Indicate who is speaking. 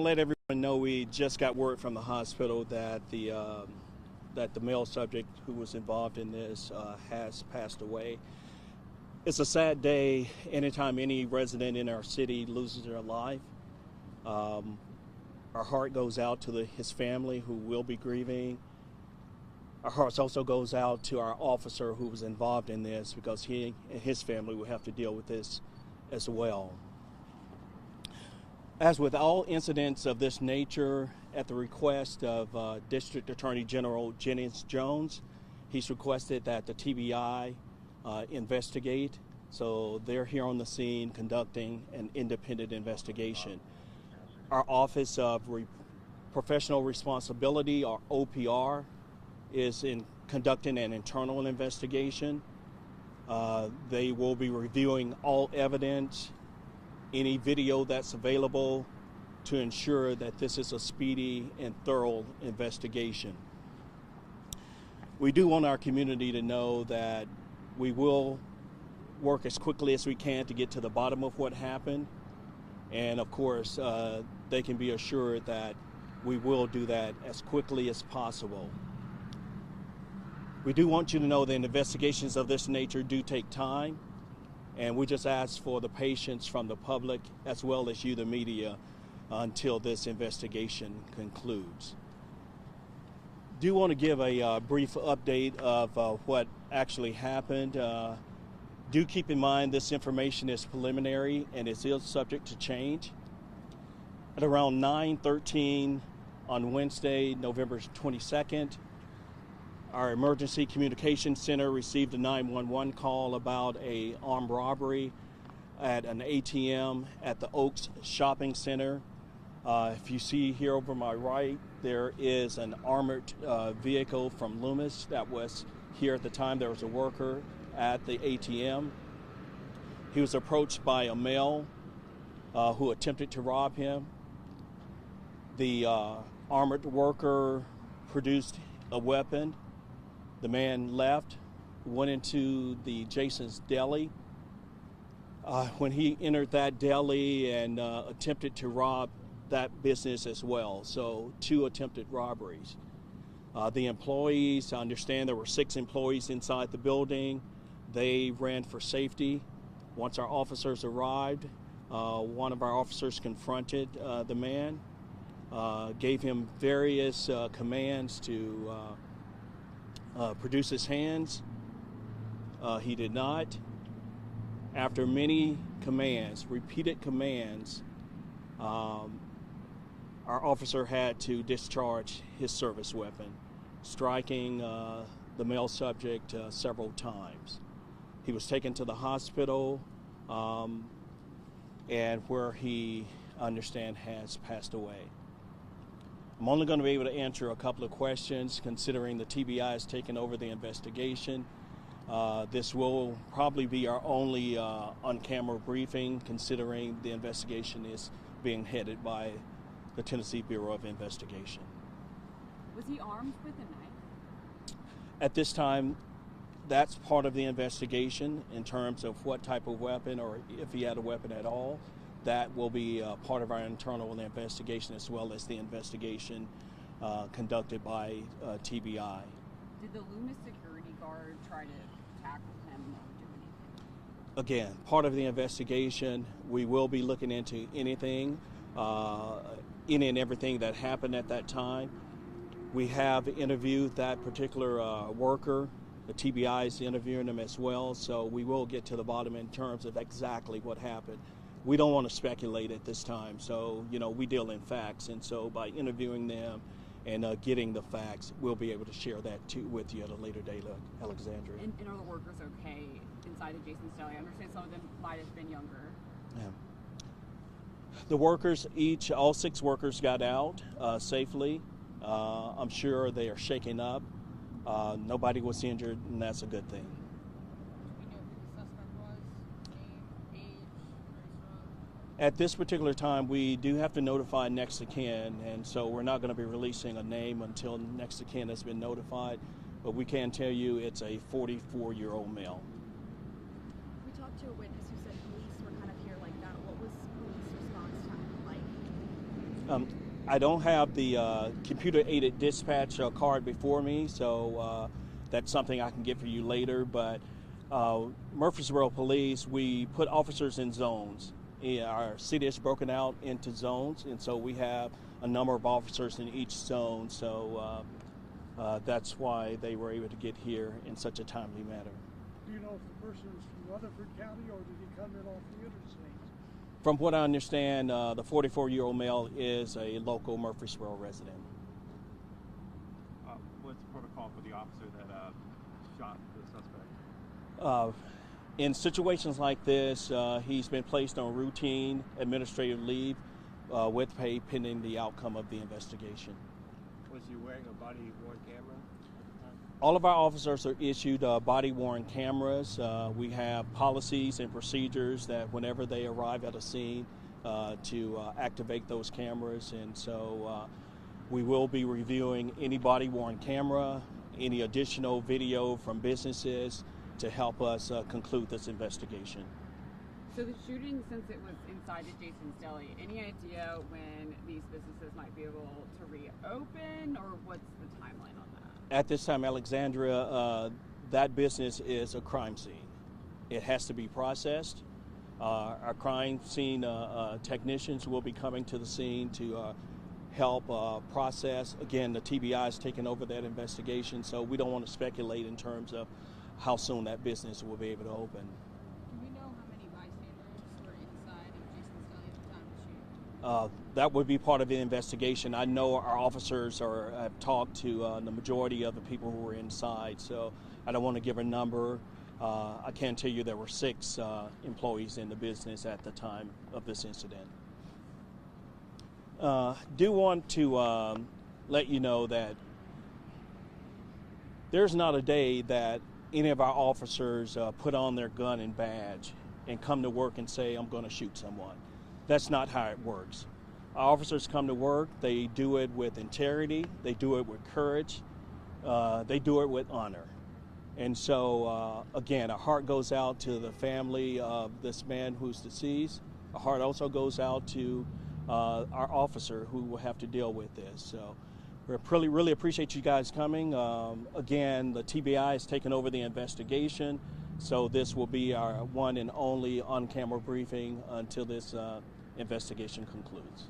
Speaker 1: let everyone know we just got word from the hospital that the male subject who was involved in this has passed away. It's a sad day anytime any resident in our city loses their life. Our heart goes out to his family who will be grieving. Our hearts also goes out to our officer who was involved in this, because he and his family will have to deal with this as well. As with all incidents of this nature, at the request of District Attorney General Jennings Jones, he's requested that the TBI investigate. So they're here on the scene conducting an independent investigation. Our Office of Professional Responsibility, or OPR, is conducting an internal investigation. They will be reviewing all evidence, any video that's available, to ensure that this is a speedy and thorough investigation. We do want our community to know that we will work as quickly as we can to get to the bottom of what happened. And of course, they can be assured that we will do that as quickly as possible. We do want you to know that investigations of this nature do take time. And we just ask for the patience from the public as well as you, the media, until this investigation concludes. Do want to give a brief update of what actually happened. Do keep in mind this information is preliminary and is still subject to change. At around 9:13 on Wednesday, November 22nd, our Emergency Communications Center received a 911 call about an armed robbery at an ATM at the Oaks Shopping Center. If you see here over my right, there is an armored vehicle from Loomis that was here at the time. There was a worker at the ATM. He was approached by a male who attempted to rob him. The armored worker produced a weapon. The man left, went into the Jason's Deli. When he entered that deli and attempted to rob that business as well, so 2 attempted robberies. The employees, I understand there were 6 employees inside the building. They ran for safety. Once our officers arrived, one of our officers confronted the man, gave him various commands to produce his hands. He did not. After many commands, repeated commands, our officer had to discharge his service weapon, striking the male subject several times. He was taken to the hospital, and where he, I understand, has passed away. I'm only going to be able to answer a couple of questions, considering the TBI has taken over the investigation. This will probably be our only on-camera briefing, considering the investigation is being headed by the Tennessee Bureau of Investigation.
Speaker 2: Was he armed with a knife?
Speaker 1: At this time, that's part of the investigation in terms of what type of weapon, or if he had a weapon at all. That will be part of our internal investigation, as well as the investigation conducted by TBI.
Speaker 2: Did the Loomis security guard try to tackle him or do anything?
Speaker 1: Again, part of the investigation, we will be looking into anything, any and everything that happened at that time. We have interviewed that particular worker. The TBI is interviewing him as well, so we will get to the bottom in terms of exactly what happened. We don't want to speculate at this time, so we deal in facts, and so by interviewing them and getting the facts, we'll be able to share that with you at a later date, Alexandria.
Speaker 2: And are the workers okay inside of Jason's Deli? I understand some of them might have been younger.
Speaker 1: Yeah. The workers, all 6 workers got out safely. I'm sure they are shaken up. Nobody was injured, and that's a good thing. At this particular time, we do have to notify next of kin, and so we're not going to be releasing a name until next of kin has been notified, but we can tell you it's a 44-year-old male.
Speaker 3: We talked to a witness who said police were kind of here like that. What was police response time like?
Speaker 1: Um, I don't have the computer-aided dispatch card before me, so that's something I can get for you later. But Murfreesboro Police, we put officers in zones. Yeah, our city is broken out into zones, and so we have a number of officers in each zone. So that's why they were able to get here in such a timely manner.
Speaker 4: Do you know if the person is from Rutherford County or did he come in off the interstate?
Speaker 1: From what I understand, the 44-year-old male is a local Murfreesboro resident.
Speaker 5: What's the protocol for the officer that shot the suspect?
Speaker 1: In situations like this, he's been placed on routine administrative leave with pay pending the outcome of the investigation.
Speaker 5: Was he wearing a body-worn camera at the time?
Speaker 1: All of our officers are issued body-worn cameras. We have policies and procedures that whenever they arrive at a scene to activate those cameras. And so we will be reviewing any body-worn camera, any additional video from businesses to help us conclude this investigation.
Speaker 2: So the shooting, since it was inside of Jason's Deli, any idea when these businesses might be able to reopen, or what's the timeline on that?
Speaker 1: At this time, Alexandria, that business is a crime scene. It has to be processed. Our crime scene technicians will be coming to the scene to help process. Again, the TBI is taking over that investigation, so we don't want to speculate in terms of how soon that business will be able to open.
Speaker 3: Do we know how many bystanders were inside of Jason's Deli at the time of the shoot?
Speaker 1: That would be part of the investigation. I know our officers have talked to the majority of the people who were inside, so I don't want to give a number. I can tell you there were 6 employees in the business at the time of this incident. Do want to let you know that there's not a day that any of our officers put on their gun and badge and come to work and say, I'm going to shoot someone. That's not how it works. Our officers come to work, they do it with integrity, they do it with courage, they do it with honor. And so, again, our heart goes out to the family of this man who's deceased. Our heart also goes out to our officer who will have to deal with this. So we really appreciate you guys coming. Again, the TBI has taken over the investigation, so this will be our one and only on-camera briefing until this investigation concludes.